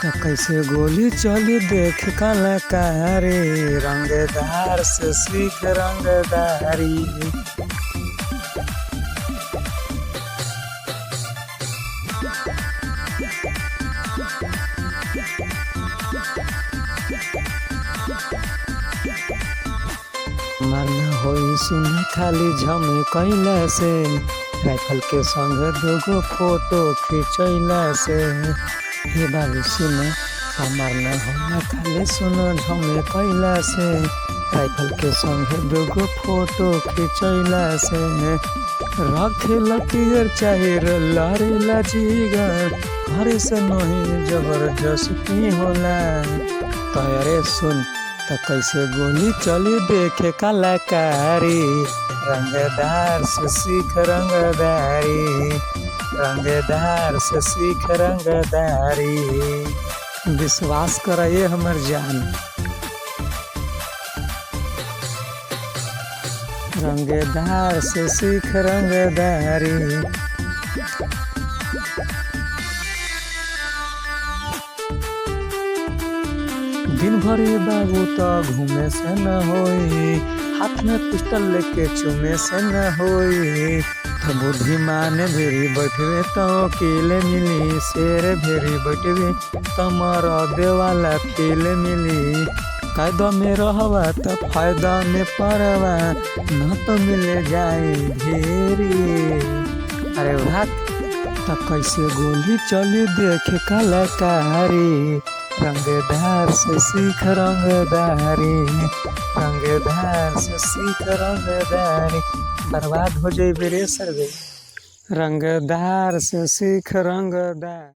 त कैसे गोली चली देख कलाकारी, रंगदार से सीख रंगदारी। माना होई सुन खाली झमे कैला से, राइफल के संग दोगो फोटो खिंचैला से। हे बाबू सुन, हमार न होला खाली सुन झमे कैला से, राइफल के संग दोगो फोटो खिंचैला से। रखेला टिगर चाहे लड़ेला जिगर, घरे से नहीं जबरदस्ती होला। तयरे सुन त कैसे गोली चली देखे कलाकारी, रंगदार से सीख रंगदारी, रंगदार से सीख रंगदारी। विश्वास कराइए हमर जान, रंगदार से सीख रंगदारी। दिन भर ये बाबू तो घूमे से न होई, हाथ में पिस्टल लेके चूमे से न होई। तो बुद्धिमान भेरी बैठवे तो वकील मिली, शेर भेरी बैठवे तो मरदे वाला फील मिली। कायदा में रहवा तो फायदा में पड़वा, न तो मिले जाए घेरी। अरे भाग तो कैसे गोली चली देखे कलाकारी, रंगदार से सीख रंगदारी, रंगदार से सीख रंगदारी। बर्बाद हो जाए रे सर्वे, रंगदार से सीख रंगदार।